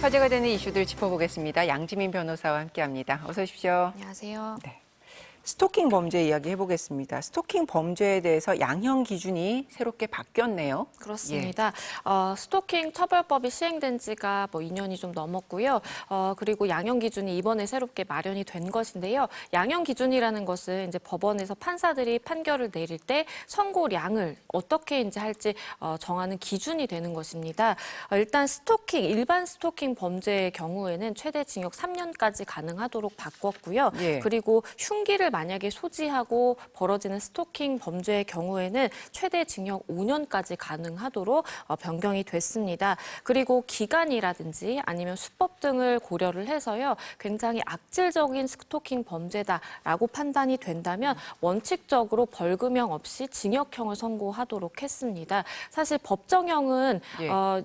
화제가 되는 이슈들 짚어보겠습니다. 양지민 변호사와 함께합니다. 어서 오십시오. 안녕하세요. 네. 스토킹 범죄 이야기 해보겠습니다. 스토킹 범죄에 대해서 양형 기준이 새롭게 바뀌었네요. 그렇습니다. 스토킹 처벌법이 시행된 지가 2년이 좀 넘었고요. 그리고 양형 기준이 이번에 새롭게 마련이 된 것인데요. 양형 기준이라는 것은 이제 법원에서 판사들이 판결을 내릴 때 선고량을 어떻게 이제 할지 정하는 기준이 되는 것입니다. 일단 일반 스토킹 범죄의 경우에는 최대 징역 3년까지 가능하도록 바꿨고요. 그리고 흉기를 만약에 소지하고 벌어지는 스토킹 범죄의 경우에는 최대 징역 5년까지 가능하도록 변경이 됐습니다. 그리고 기간이라든지 아니면 수법 등을 고려를 해서요. 굉장히 악질적인 스토킹 범죄다라고 판단이 된다면 원칙적으로 벌금형 없이 징역형을 선고하도록 했습니다. 사실 법정형은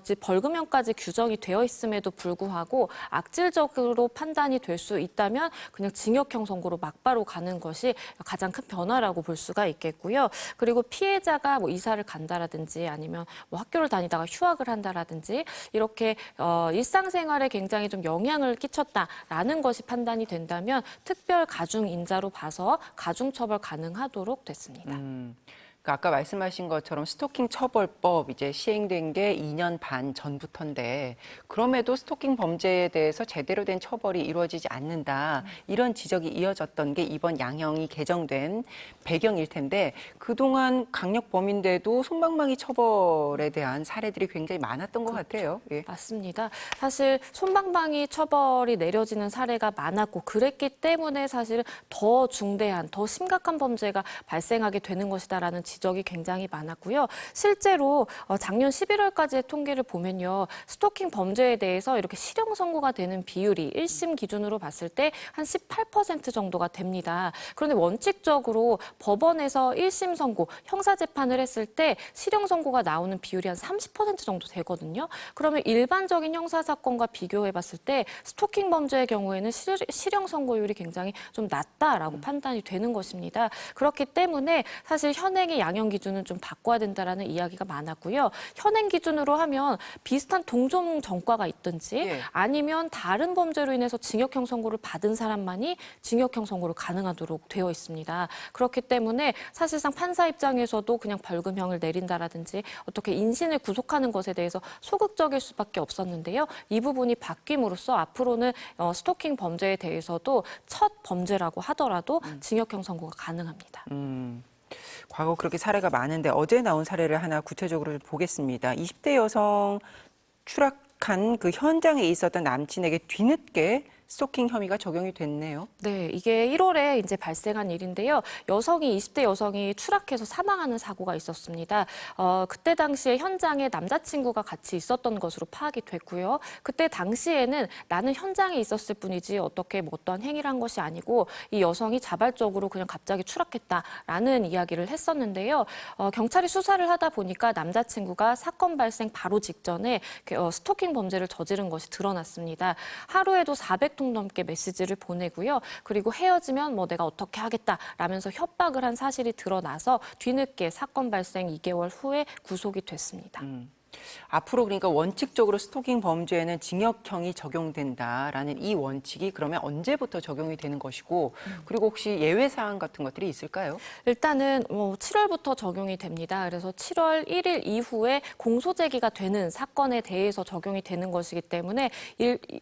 이제 벌금형까지 규정이 되어 있음에도 불구하고 악질적으로 판단이 될 수 있다면 그냥 징역형 선고로 막바로 가는 것이 가장 큰 변화라고 볼 수가 있겠고요. 그리고 피해자가 이사를 간다라든지 아니면 학교를 다니다가 휴학을 한다라든지 이렇게 일상생활에 굉장히 좀 영향을 끼쳤다라는 것이 판단이 된다면 특별 가중 인자로 봐서 가중 처벌 가능하도록 됐습니다. 아까 말씀하신 것처럼 스토킹 처벌법 이제 시행된 게 2년 반 전부터인데 그럼에도 스토킹 범죄에 대해서 제대로 된 처벌이 이루어지지 않는다. 이런 지적이 이어졌던 게 이번 양형이 개정된 배경일 텐데 그동안 강력 범인데도 솜방망이 처벌에 대한 사례들이 굉장히 많았던 것 같아요. 예. 맞습니다. 사실 솜방망이 처벌이 내려지는 사례가 많았고 그랬기 때문에 사실 더 중대한, 더 심각한 범죄가 발생하게 되는 것이다라는 지적이 굉장히 많았고요. 실제로 작년 11월까지의 통계를 보면요. 스토킹 범죄에 대해서 이렇게 실형 선고가 되는 비율이 1심 기준으로 봤을 때 한 18% 정도가 됩니다. 그런데 원칙적으로 법원에서 1심 선고, 형사재판을 했을 때 실형 선고가 나오는 비율이 한 30% 정도 되거든요. 그러면 일반적인 형사사건과 비교해 봤을 때 스토킹 범죄의 경우에는 실형 선고율이 굉장히 좀 낮다라고 판단이 되는 것입니다. 그렇기 때문에 사실 현행의 양형 기준은 좀 바꿔야 된다라는 이야기가 많았고요. 현행 기준으로 하면 비슷한 동종 전과가 있든지 아니면 다른 범죄로 인해서 징역형 선고를 받은 사람만이 징역형 선고를 가능하도록 되어 있습니다. 그렇기 때문에 사실상 판사 입장에서도 그냥 벌금형을 내린다라든지 어떻게 인신을 구속하는 것에 대해서 소극적일 수밖에 없었는데요. 이 부분이 바뀜으로써 앞으로는 스토킹 범죄에 대해서도 첫 범죄라고 하더라도 징역형 선고가 가능합니다. 과거 그렇게 사례가 많은데 어제 나온 사례를 하나 구체적으로 보겠습니다. 20대 여성 추락한 그 현장에 있었던 남친에게 뒤늦게 스토킹 혐의가 적용이 됐네요. 네, 이게 1월에 이제 발생한 일인데요. 20대 여성이 추락해서 사망하는 사고가 있었습니다. 그때 당시에 현장에 남자친구가 같이 있었던 것으로 파악이 됐고요. 그때 당시에는 나는 현장에 있었을 뿐이지 어떻게 어떠한 행위를 한 것이 아니고 이 여성이 자발적으로 그냥 갑자기 추락했다라는 이야기를 했었는데요. 경찰이 수사를 하다 보니까 남자친구가 사건 발생 바로 직전에 스토킹 범죄를 저지른 것이 드러났습니다. 하루에도 400통 넘게 메시지를 보내고요. 그리고 헤어지면 내가 어떻게 하겠다라면서 협박을 한 사실이 드러나서 뒤늦게 사건 발생 2개월 후에 구속이 됐습니다. 앞으로 그러니까 원칙적으로 스토킹 범죄에는 징역형이 적용된다라는 이 원칙이 그러면 언제부터 적용이 되는 것이고 그리고 혹시 예외 사항 같은 것들이 있을까요? 일단은 7월부터 적용이 됩니다. 그래서 7월 1일 이후에 공소 제기가 되는 사건에 대해서 적용이 되는 것이기 때문에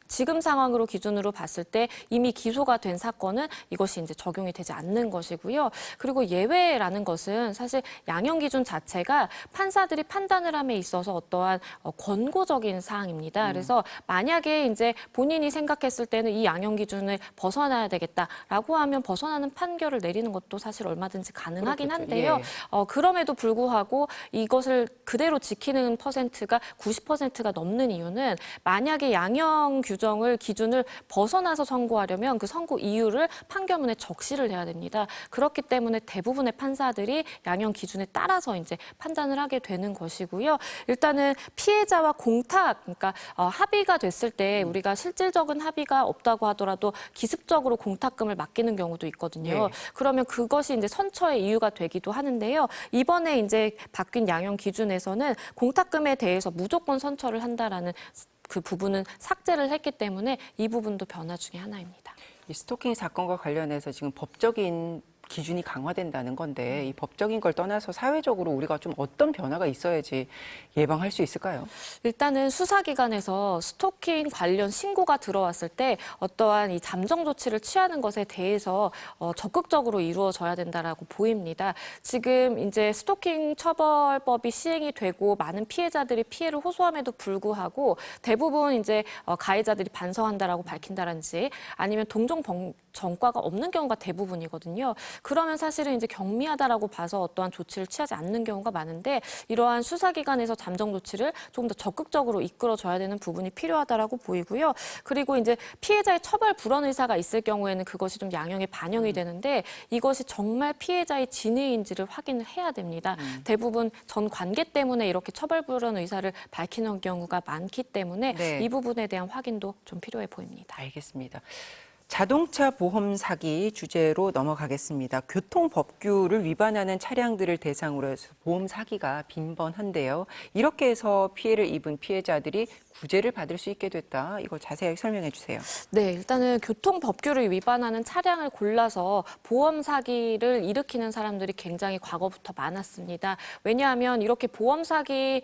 지금 상황으로 기준으로 봤을 때 이미 기소가 된 사건은 이것이 이제 적용이 되지 않는 것이고요. 그리고 예외라는 것은 사실 양형 기준 자체가 판사들이 판단을 함에 있어서 어떠한 권고적인 사항입니다. 그래서 만약에 이제 본인이 생각했을 때는 이 양형 기준을 벗어나야 되겠다라고 하면 벗어나는 판결을 내리는 것도 사실 얼마든지 가능하긴 한데요. 그럼에도 불구하고 이것을 그대로 지키는 퍼센트가 90%가 넘는 이유는 만약에 양형 기준을 벗어나서 선고하려면 그 선고 이유를 판결문에 적시를 해야 됩니다. 그렇기 때문에 대부분의 판사들이 양형 기준에 따라서 이제 판단을 하게 되는 것이고요. 일단은 피해자와 그러니까 합의가 됐을 때 우리가 실질적인 합의가 없다고 하더라도 기습적으로 공탁금을 맡기는 경우도 있거든요. 그러면 그것이 이제 선처의 이유가 되기도 하는데요. 이번에 이제 바뀐 양형 기준에서는 공탁금에 대해서 무조건 선처를 한다라는 그 부분은 삭제를 했기 때문에 이 부분도 변화 중에 하나입니다. 이 스토킹 사건과 관련해서 지금 법적인 기준이 강화된다는 건데 이 법적인 걸 떠나서 사회적으로 우리가 좀 어떤 변화가 있어야지 예방할 수 있을까요? 일단은 수사기관에서 스토킹 관련 신고가 들어왔을 때 어떠한 이 잠정 조치를 취하는 것에 대해서 적극적으로 이루어져야 된다라고 보입니다. 지금 이제 스토킹 처벌법이 시행이 되고 많은 피해자들이 피해를 호소함에도 불구하고 대부분 이제 가해자들이 반성한다라고 밝힌다든지 아니면 동종 전과가 없는 경우가 대부분이거든요. 그러면 사실은 이제 경미하다라고 봐서 어떠한 조치를 취하지 않는 경우가 많은데 이러한 수사기관에서 잠정 조치를 조금 더 적극적으로 이끌어줘야 되는 부분이 필요하다라고 보이고요. 그리고 이제 피해자의 처벌 불원 의사가 있을 경우에는 그것이 좀 양형에 반영이 되는데 이것이 정말 피해자의 진의인지를 확인을 해야 됩니다. 대부분 전 관계 때문에 이렇게 처벌 불원 의사를 밝히는 경우가 많기 때문에 네. 이 부분에 대한 확인도 좀 필요해 보입니다. 알겠습니다. 자동차 보험 사기 주제로 넘어가겠습니다. 교통법규를 위반하는 차량들을 대상으로 해서 보험 사기가 빈번한데요. 이렇게 해서 피해를 입은 피해자들이 구제를 받을 수 있게 됐다. 이거 자세하게 설명해 주세요. 네, 일단은 교통법규를 위반하는 차량을 골라서 보험 사기를 일으키는 사람들이 굉장히 과거부터 많았습니다. 왜냐하면 이렇게 보험 사기를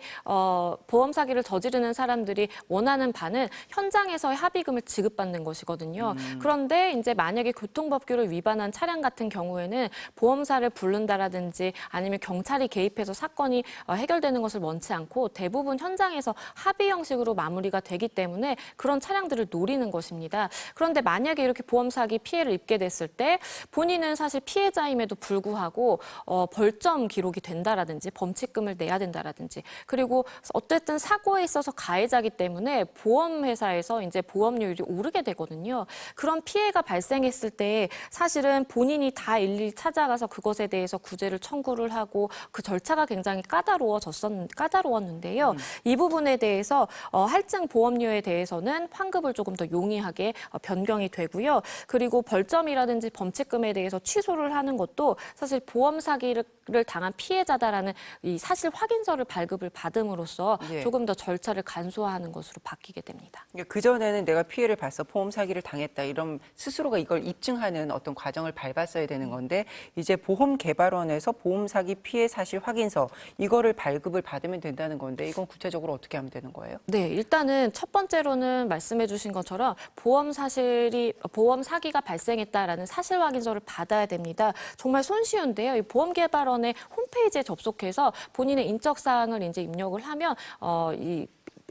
저지르는 사람들이 원하는 바는 현장에서의 합의금을 지급받는 것이거든요. 그런데 이제 만약에 교통법규를 위반한 차량 같은 경우에는 보험사를 부른다라든지 아니면 경찰이 개입해서 사건이 해결되는 것을 원치 않고 대부분 현장에서 합의 형식으로 마무리가 되기 때문에 그런 차량들을 노리는 것입니다. 그런데 만약에 이렇게 보험 사기 피해를 입게 됐을 때 본인은 사실 피해자임에도 불구하고 벌점 기록이 된다라든지 범칙금을 내야 된다라든지 그리고 어쨌든 사고에 있어서 가해자기 때문에 보험회사에서 이제 보험료율이 오르게 되거든요. 그런 피해가 발생했을 때 사실은 본인이 다 일일이 찾아가서 그것에 대해서 구제를 청구를 하고 그 절차가 굉장히 까다로웠는데요. 이 부분에 대해서 할증 보험료에 대해서는 환급을 조금 더 용이하게 변경이 되고요. 그리고 벌점이라든지 범칙금에 대해서 취소를 하는 것도 사실 보험 사기를 당한 피해자다라는 이 사실 확인서를 발급을 받음으로써 예. 조금 더 절차를 간소화하는 것으로 바뀌게 됩니다. 그전에는 내가 피해를 봐서 보험 사기를 당했다. 이런 스스로가 이걸 입증하는 어떤 과정을 밟았어야 되는 건데 이제 보험개발원에서 보험 사기 피해 사실 확인서 이거를 발급을 받으면 된다는 건데 이건 구체적으로 어떻게 하면 되는 거예요? 네, 일단은 첫 번째로는 말씀해 주신 것처럼 보험 사기가 발생했다라는 사실 확인서를 받아야 됩니다. 정말 손쉬운데요. 이 보험개발원의 홈페이지에 접속해서 본인의 인적 사항을 이제 입력을 하면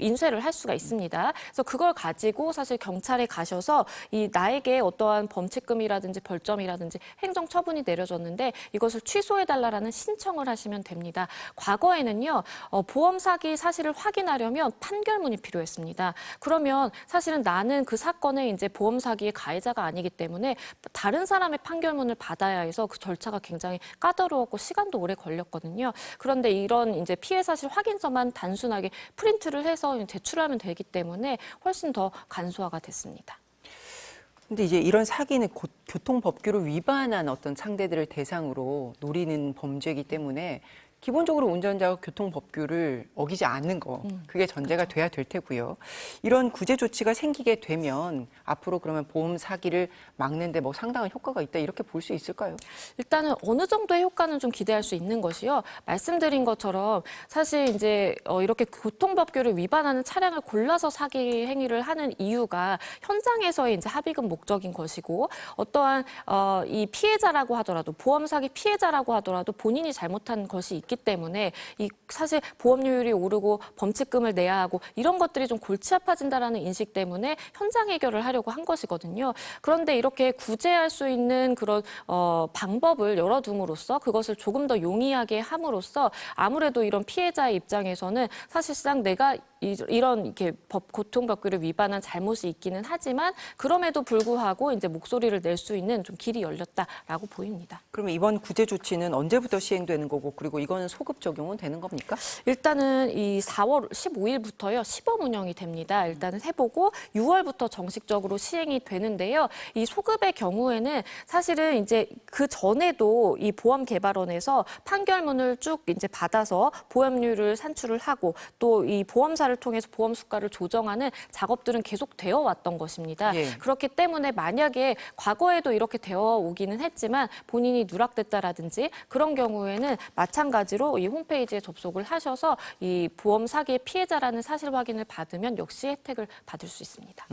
인쇄를 할 수가 있습니다. 그래서 그걸 가지고 사실 경찰에 가셔서 이 나에게 어떠한 범칙금이라든지 벌점이라든지 행정 처분이 내려졌는데 이것을 취소해달라는 신청을 하시면 됩니다. 과거에는요, 보험 사기 사실을 확인하려면 판결문이 필요했습니다. 그러면 사실은 나는 그 사건에 이제 보험 사기의 가해자가 아니기 때문에 다른 사람의 판결문을 받아야 해서 그 절차가 굉장히 까다로웠고 시간도 오래 걸렸거든요. 그런데 이런 이제 피해 사실 확인서만 단순하게 프린트를 해서 제출하면 되기 때문에 훨씬 더 간소화가 됐습니다. 근데 이제 이런 사기는 교통법규를 위반한 어떤 상대들을 대상으로 노리는 범죄이기 때문에 기본적으로 운전자가 교통법규를 어기지 않는 거 그게 전제가 돼야 될 테고요. 이런 구제 조치가 생기게 되면 앞으로 그러면 보험 사기를 막는데 뭐 상당한 효과가 있다 이렇게 볼 수 있을까요? 일단은 어느 정도의 효과는 좀 기대할 수 있는 것이요. 말씀드린 것처럼 사실 이제 이렇게 교통법규를 위반하는 차량을 골라서 사기 행위를 하는 이유가 현장에서의 이제 합의금 목적인 것이고 어떠한 이 피해자라고 하더라도 보험 사기 피해자라고 하더라도 본인이 잘못한 것이 있기 때문에 이 사실 보험료율이 오르고 범칙금을 내야 하고 이런 것들이 좀 골치 아파진다라는 인식 때문에 현장 해결을 하려고 한 것이거든요. 그런데 이렇게 구제할 수 있는 그런 방법을 열어둠으로써 그것을 조금 더 용이하게 함으로써 아무래도 이런 피해자의 입장에서는 사실상 내가 이런 이렇게 교통법규를 위반한 잘못이 있기는 하지만 그럼에도 불구하고 이제 목소리를 낼 수 있는 좀 길이 열렸다라고 보입니다. 그러면 이번 구제 조치는 언제부터 시행되는 거고 그리고 이거는 소급 적용은 되는 겁니까? 일단은 이 4월 15일부터요 시범 운영이 됩니다. 일단은 해보고 6월부터 정식적으로 시행이 되는데요. 이 소급의 경우에는 사실은 이제 그 전에도 이 보험개발원에서 판결문을 쭉 이제 받아서 보험료를 산출을 하고 또 이 보험사를 보험사를 통해서 보험 수가를 조정하는 작업들은 계속 되어 왔던 것입니다. 예. 그렇기 때문에 만약에 과거에도 이렇게 되어 오기는 했지만 본인이 누락됐다라든지 그런 경우에는 마찬가지로 이 홈페이지에 접속을 하셔서 이 보험 사기의 피해자라는 사실 확인을 받으면 역시 혜택을 받을 수 있습니다.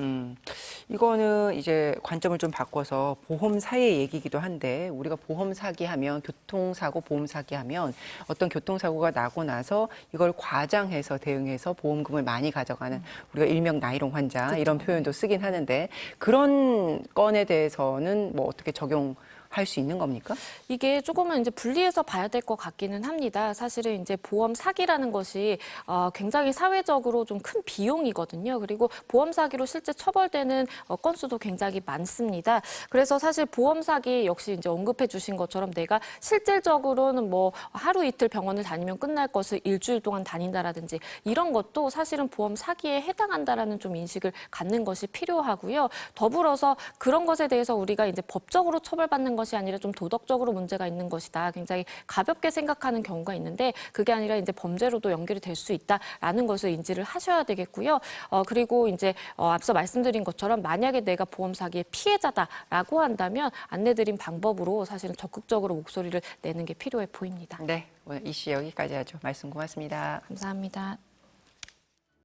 이거는 이제 관점을 좀 바꿔서 보험사의 얘기이기도 한데 우리가 보험 사기하면 교통사고 보험 사기하면 어떤 교통사고가 나고 나서 이걸 과장해서 대응해서 보험금을 많이 가져가는 우리가 일명 나이롱 환자 이런 표현도 쓰긴 하는데 그런 건에 대해서는 뭐 어떻게 적용할 수 있는 겁니까? 이게 조금은 이제 분리해서 봐야 될 것 같기는 합니다. 사실은 이제 보험 사기라는 것이 굉장히 사회적으로 좀 큰 비용이거든요. 그리고 보험 사기로 실제 처벌되는 건수도 굉장히 많습니다. 그래서 사실 보험 사기 역시 이제 언급해 주신 것처럼 내가 실질적으로는 뭐 하루 이틀 병원을 다니면 끝날 것을 일주일 동안 다닌다라든지 이런 것도 사실은 보험 사기에 해당한다라는 좀 인식을 갖는 것이 필요하고요. 더불어서 그런 것에 대해서 우리가 이제 법적으로 처벌받는 것이 아니라 좀 도덕적으로 문제가 있는 것이다. 굉장히 가볍게 생각하는 경우가 있는데 그게 아니라 이제 범죄로도 연결이 될 수 있다라는 것을 인지를 하셔야 되겠고요. 그리고 이제 앞서 말씀드린 것처럼 만약에 내가 보험 사기의 피해자다라고 한다면 안내드린 방법으로 사실은 적극적으로 목소리를 내는 게 필요해 보입니다. 네, 오늘 이슈 여기까지 하죠. 말씀 고맙습니다. 감사합니다.